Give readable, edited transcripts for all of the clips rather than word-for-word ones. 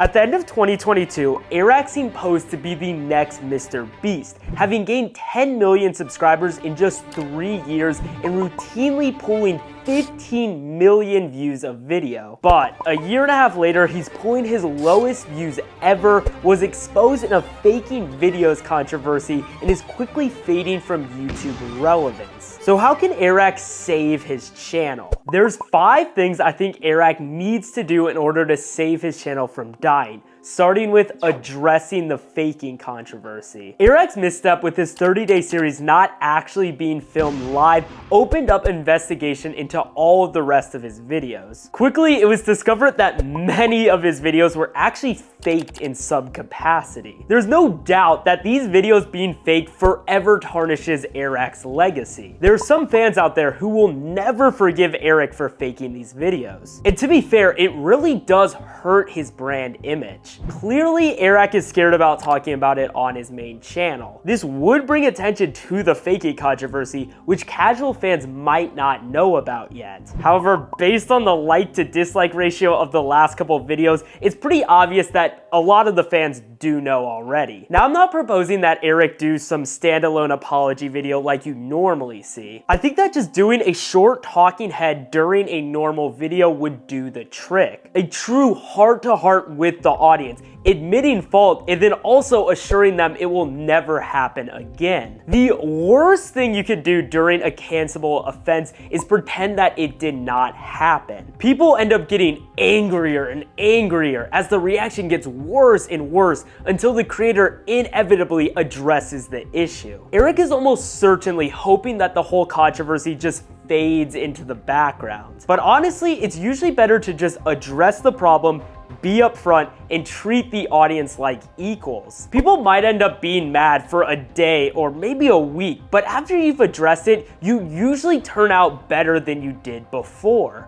At the end of 2022, Airrack seemed posed to be the next Mr. Beast, having gained 10 million subscribers in just 3 years and routinely pulling 15 million views of video. But a year and a half later, he's pulling his lowest views ever, was exposed in a faking videos controversy, and is quickly fading from YouTube relevance. So how can Airrack save his channel? There's 5 things I think Airrack needs to do in order to save his channel from dying, starting with addressing the faking controversy. Airrack's misstep with his 30-day series not actually being filmed live opened up investigation into all of the rest of his videos. Quickly, it was discovered that many of his videos were actually faked in some capacity. There's no doubt that these videos being faked forever tarnishes Airrack's legacy. There are some fans out there who will never forgive Airrack for faking these videos. And to be fair, it really does hurt his brand image. Clearly, Airrack is scared about talking about it on his main channel. This would bring attention to the faking controversy, which casual fans might not know about yet. However, based on the like to dislike ratio of the last couple of videos, it's pretty obvious that a lot of the fans do know already. Now, I'm not proposing that Airrack do some standalone apology video like you normally see. I think that just doing a short talking head during a normal video would do the trick. A true heart-to-heart with the audience, admitting fault, and then also assuring them it will never happen again. The worst thing you could do during a cancelable offense is pretend that it did not happen. People end up getting angrier and angrier as the reaction gets worse and worse until the creator inevitably addresses the issue. Airrack is almost certainly hoping that the whole controversy just fades into the background. But honestly, it's usually better to just address the problem, be upfront, and treat the audience like equals. People might end up being mad for a day or maybe a week, but after you've addressed it, you usually turn out better than you did before.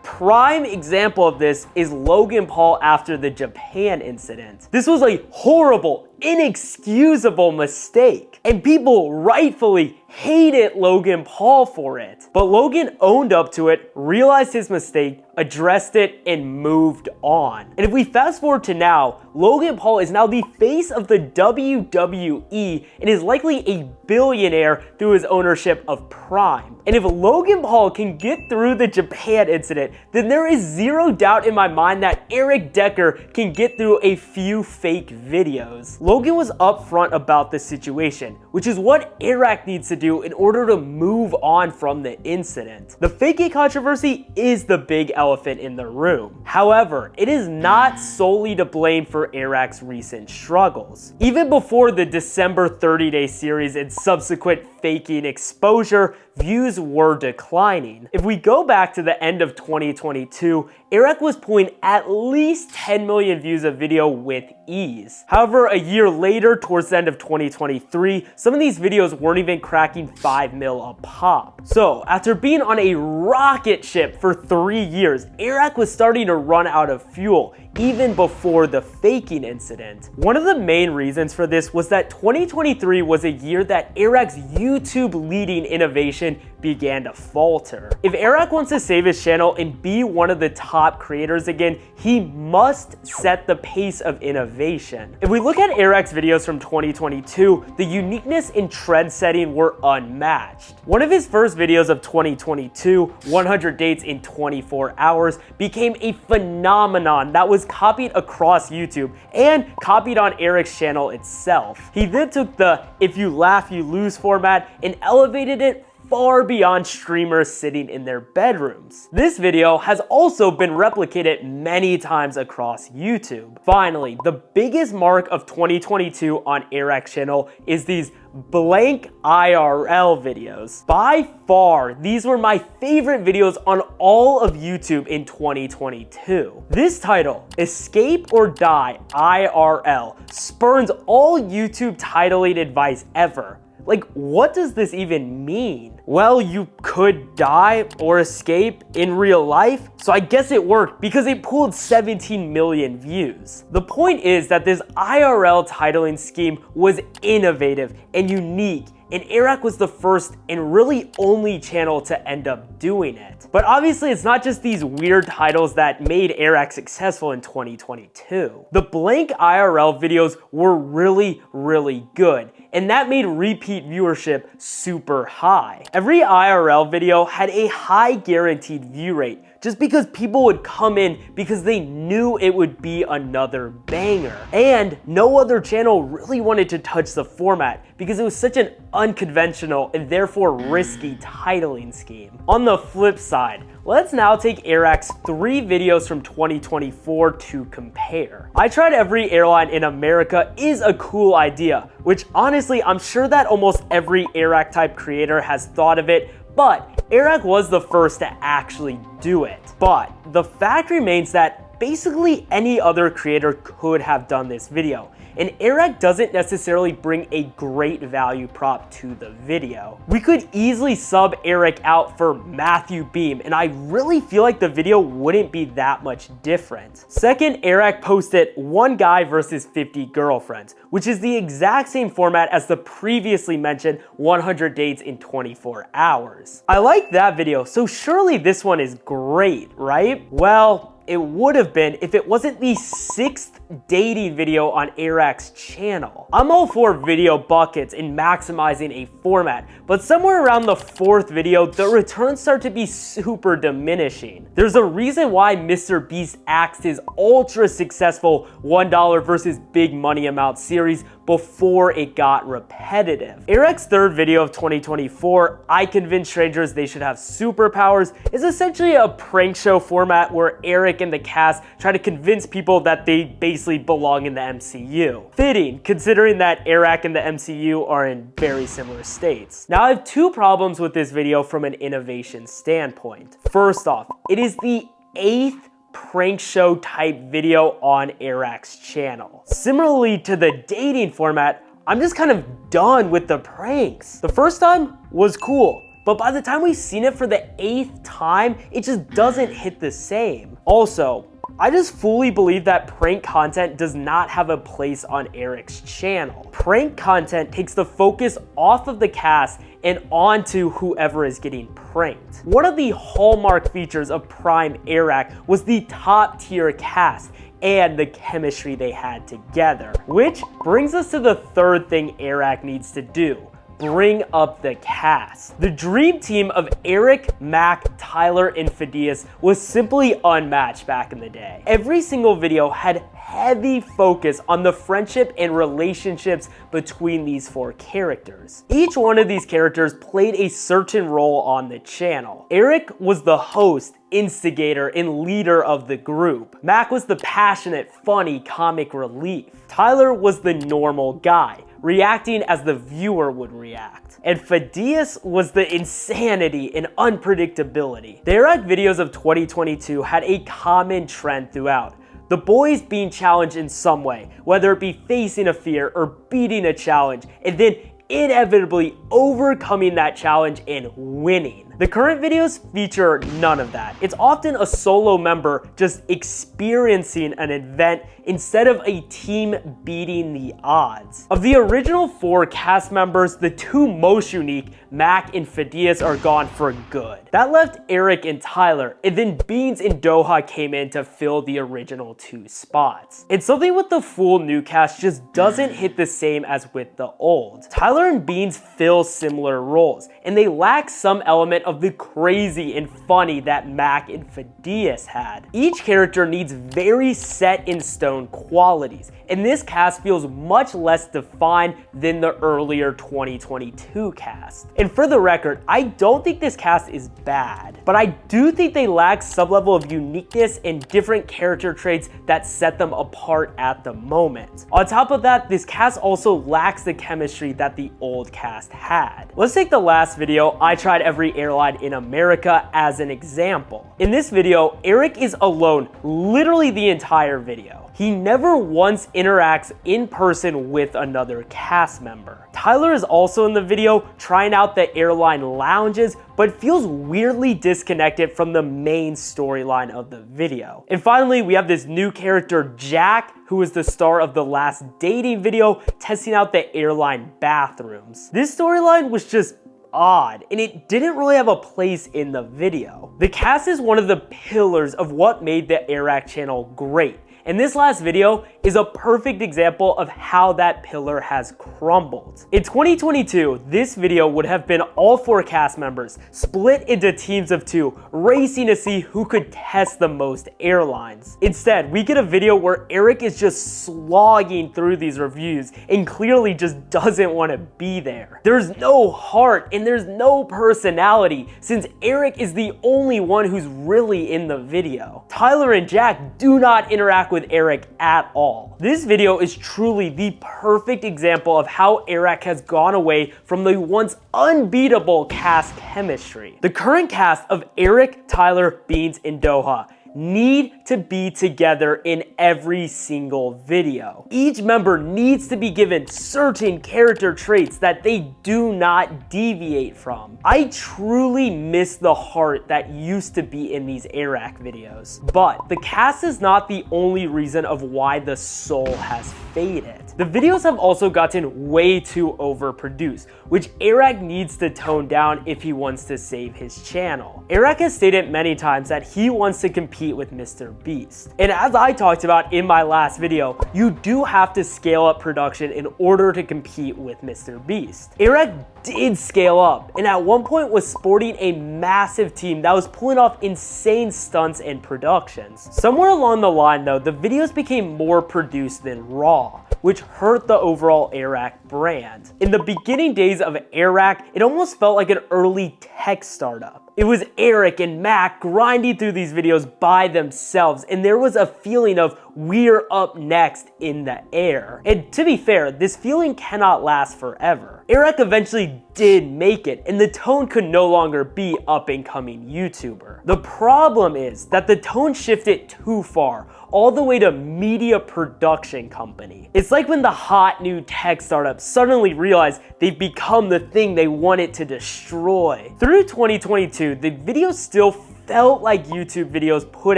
Prime example of this is Logan Paul after the Japan incident. This was a horrible, inexcusable mistake, and people rightfully hated Logan Paul for it. But Logan owned up to it, realized his mistake, addressed it, and moved on. And if we fast forward to now, Logan Paul is now the face of the WWE and is likely a billionaire through his ownership of Prime. And if Logan Paul can get through the Japan incident, then there is zero doubt in my mind that Eric Decker can get through a few fake videos. Logan was upfront about the situation, which is what Airrack needs to do in order to move on from the incident. The faking controversy is the big elephant in the room. However, it is not solely to blame for Airrack's recent struggles. Even before the December 30-day series and subsequent faking exposure, views were declining. If we go back to the end of 2022, Airrack was pulling at least 10 million views of video with ease. However, a year later, towards the end of 2023, some of these videos weren't even cracking 5 mil a pop. So, after being on a rocket ship for 3 years, Airrack was starting to run out of fuel, even before the faking incident. One of the main reasons for this was that 2023 was a year that Airrack's YouTube leading innovation began to falter. If Airrack wants to save his channel and be one of the top creators again, he must set the pace of innovation. If we look at Airrack's videos from 2022, the uniqueness and trend setting were unmatched. One of his first videos of 2022, 100 dates in 24 hours, became a phenomenon that was copied across YouTube and copied on Airrack's channel itself. He then took the "if you laugh, you lose" format and elevated it far beyond streamers sitting in their bedrooms. This video has also been replicated many times across YouTube. Finally, the biggest mark of 2022 on Airrack's channel is these blank IRL videos. By far, these were my favorite videos on all of YouTube in 2022. This title, Escape or Die IRL, spurns all YouTube titling advice ever. Like, what does this even mean? Well, you could die or escape in real life, so I guess it worked because it pulled 17 million views. The point is that this IRL titling scheme was innovative and unique and Airrack was the first and really only channel to end up doing it. But obviously it's not just these weird titles that made Airrack successful in 2022. The blank IRL videos were really good, and that made repeat viewership super high. Every IRL video had a high guaranteed view rate, just because people would come in because they knew it would be another banger. And no other channel really wanted to touch the format because it was such an unconventional and therefore risky titling scheme. On the flip side, let's now take Airrack's 3 videos from 2024 to compare. I Tried Every Airline in America is a cool idea, which honestly I'm sure that almost every Airrack type creator has thought of it, but Airrack was the first to actually do it. But the fact remains that basically any other creator could have done this video, and Airrack doesn't necessarily bring a great value prop to the video. We could easily sub Airrack out for Matthew Beam, and I really feel like the video wouldn't be that much different. Second, Airrack posted One Guy versus 50 Girlfriends, which is the exact same format as the previously mentioned 100 Dates in 24 Hours. I like that video, so surely this one is great, right? Well, it would have been if it wasn't the 6th dating video on Airrack's channel. I'm all for video buckets and maximizing a format, but somewhere around the 4th video, the returns start to be super diminishing. There's a reason why Mr. Beast axed his ultra successful $1 versus big money amount series before it got repetitive. Airrack's 3rd video of 2024, I Convinced Strangers They Should Have Superpowers, is essentially a prank show format where Airrack and the cast try to convince people that they basically belong in the MCU. Fitting, considering that Airrack and the MCU are in very similar states. Now I have 2 problems with this video from an innovation standpoint. First off, it is the 8th prank show type video on Airrack's channel. Similarly to the dating format, I'm just kind of done with the pranks. The first time was cool, but by the time we've seen it for the 8th time, it just doesn't hit the same. Also, I just fully believe that prank content does not have a place on Airrack's channel. Prank content takes the focus off of the cast and onto whoever is getting pranked. One of the hallmark features of Prime Airrack was the top tier cast and the chemistry they had together. Which brings us to the 3rd thing Airrack needs to do: bring up the cast. The dream team of Eric, Mac, Tyler, and Phidias was simply unmatched back in the day. Every single video had heavy focus on the friendship and relationships between these 4 characters. Each one of these characters played a certain role on the channel. Eric was the host, instigator, and leader of the group. Mac was the passionate, funny, comic relief. Tyler was the normal guy, reacting as the viewer would react. And Phidias was the insanity and unpredictability. The Airrack videos of 2022 had a common trend throughout: the boys being challenged in some way, whether it be facing a fear or beating a challenge, and then inevitably overcoming that challenge and winning. The current videos feature none of that. It's often a solo member just experiencing an event instead of a team beating the odds. Of the original 4 cast members, the 2 most unique, Mac and Phidias, are gone for good. That left Eric and Tyler, and then Beans and Doha came in to fill the original 2 spots. And something with the full new cast just doesn't hit the same as with the old. Tyler and Beans fill similar roles, and they lack some element of the crazy and funny that Mac and Phidias had. Each character needs very set in stone qualities, and this cast feels much less defined than the earlier 2022 cast. And for the record, I don't think this cast is bad, but I do think they lack some level of uniqueness and different character traits that set them apart at the moment. On top of that, this cast also lacks the chemistry that the old cast had. Let's take the last video, I Tried Every Airline airline in America as an example. In this video, Eric is alone literally the entire video. He never once interacts in person with another cast member. Tyler is also in the video trying out the airline lounges, but feels weirdly disconnected from the main storyline of the video. And finally, we have this new character, Jack, who is the star of the last dating video, testing out the airline bathrooms. This storyline was just odd, and it didn't really have a place in the video. The cast is one of the pillars of what made the Airrack channel great. And this last video is a perfect example of how that pillar has crumbled. In 2022, this video would have been all 4 cast members split into teams of 2, racing to see who could test the most airlines. Instead, we get a video where Eric is just slogging through these reviews and clearly just doesn't want to be there. There's no heart and there's no personality, since Eric is the only one who's really in the video. Tyler and Jack do not interact with Eric at all. This video is truly the perfect example of how Airrack has gone away from the once unbeatable cast chemistry. The current cast of Eric, Tyler, Beans, and Doha need to be together in every single video. Each member needs to be given certain character traits that they do not deviate from. I truly miss the heart that used to be in these Airrack videos. But the cast is not the only reason of why the soul has faded. The videos have also gotten way too overproduced, which Airrack needs to tone down if he wants to save his channel. Airrack has stated many times that he wants to compete with Mr. Beast. And as I talked about in my last video, you do have to scale up production in order to compete with Mr. Beast. Airrack did scale up, and at one point was sporting a massive team that was pulling off insane stunts and productions. Somewhere along the line though, the videos became more produced than raw, which hurt the overall Airrack brand. In the beginning days of Airrack, it almost felt like an early tech startup. It was Eric and Mac grinding through these videos by themselves, and there was a feeling of we're up next in the air. And to be fair, this feeling cannot last forever. Airrack eventually did make it, and the tone could no longer be up and coming YouTuber. The problem is that the tone shifted too far, all the way to media production company. It's like when the hot new tech startups suddenly realize they've become the thing they wanted to destroy. Through 2022, the videos still felt like YouTube videos put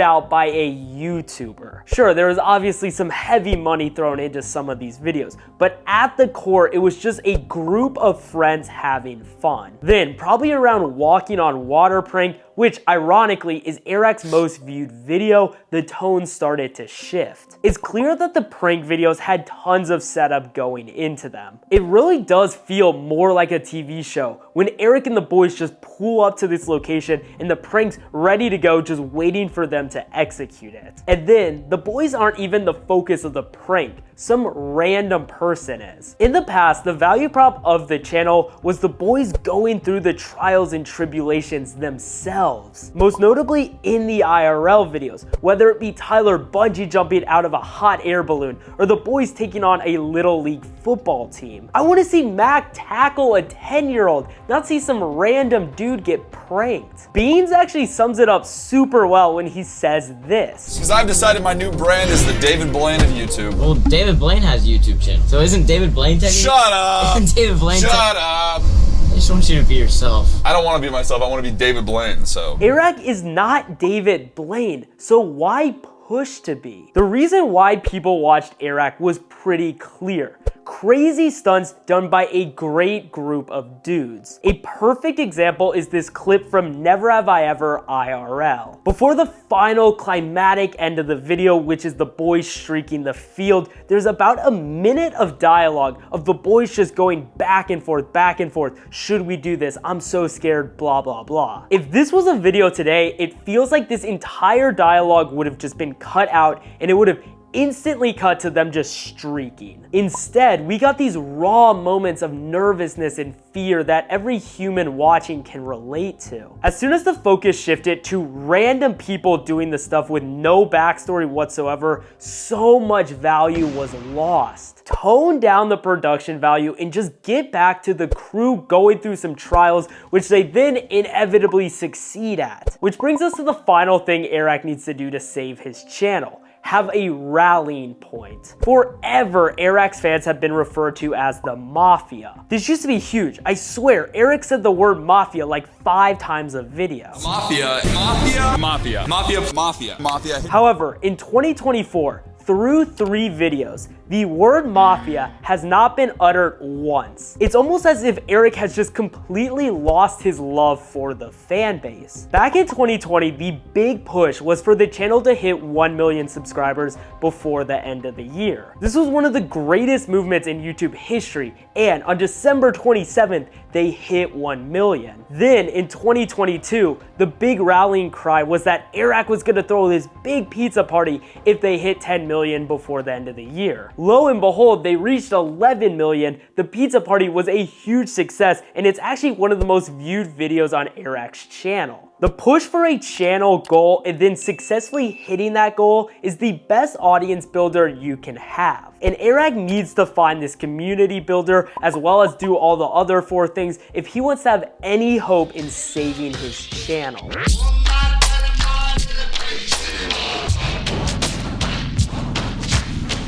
out by a YouTuber. Sure, there was obviously some heavy money thrown into some of these videos, but at the core, it was just a group of friends having fun. Then, probably around walking on water prank, which ironically is Airrack's most viewed video, the tone started to shift. It's clear that the prank videos had tons of setup going into them. It really does feel more like a TV show when Eric and the boys just pull up to this location and the prank's ready to go, just waiting for them to execute it. And then the boys aren't even the focus of the prank. Some random person is. In the past, the value prop of the channel was the boys going through the trials and tribulations themselves. Most notably in the IRL videos, whether it be Tyler bungee jumping out of a hot air balloon or the boys taking on a little league football team. I want to see Mac tackle a 10-year-old, not see some random dude get pranked. Beans actually sums it up super well when he says this. Because I've decided my new brand is the David Blaine of YouTube. Well, David Blaine has a YouTube channel. So isn't David Blaine technically? Shut up! Isn't David Blaine Shut up! I just want you to be yourself. I don't want to be myself, I want to be David Blaine, so. Airrack is not David Blaine, so why push to be? The reason why people watched Airrack was pretty clear. Crazy stunts done by a great group of dudes. A perfect example is this clip from Never Have I Ever IRL. Before the final climatic end of the video, which is the boys streaking the field, there's about a minute of dialogue of the boys just going back and forth, should we do this? I'm so scared, blah, blah, blah. If this was a video today, it feels like this entire dialogue would have just been cut out and it would have instantly cut to them just streaking. Instead, we got these raw moments of nervousness and fear that every human watching can relate to. As soon as the focus shifted to random people doing the stuff with no backstory whatsoever, so much value was lost. Tone down the production value and just get back to the crew going through some trials, which they then inevitably succeed at. Which brings us to the final thing Airrack needs to do to save his channel. Have a rallying point. Forever, Airrack's fans have been referred to as the Mafia. This used to be huge. I swear, Airrack said the word Mafia like 5 times a video. Mafia, mafia, mafia, mafia, mafia, mafia. However, in 2024, through 3 videos, the word mafia has not been uttered once. It's almost as if Airrack has just completely lost his love for the fan base. Back in 2020, the big push was for the channel to hit 1 million subscribers before the end of the year. This was one of the greatest movements in YouTube history, and on December 27th, they hit 1 million. Then in 2022, the big rallying cry was that Airrack was gonna throw this big pizza party if they hit 10 million before the end of the year. Lo and behold, they reached 11 million. The pizza party was a huge success, and it's actually one of the most viewed videos on Airrack's channel. The push for a channel goal and then successfully hitting that goal is the best audience builder you can have. And Airrack needs to find this community builder as well as do all the other 4 things if he wants to have any hope in saving his channel.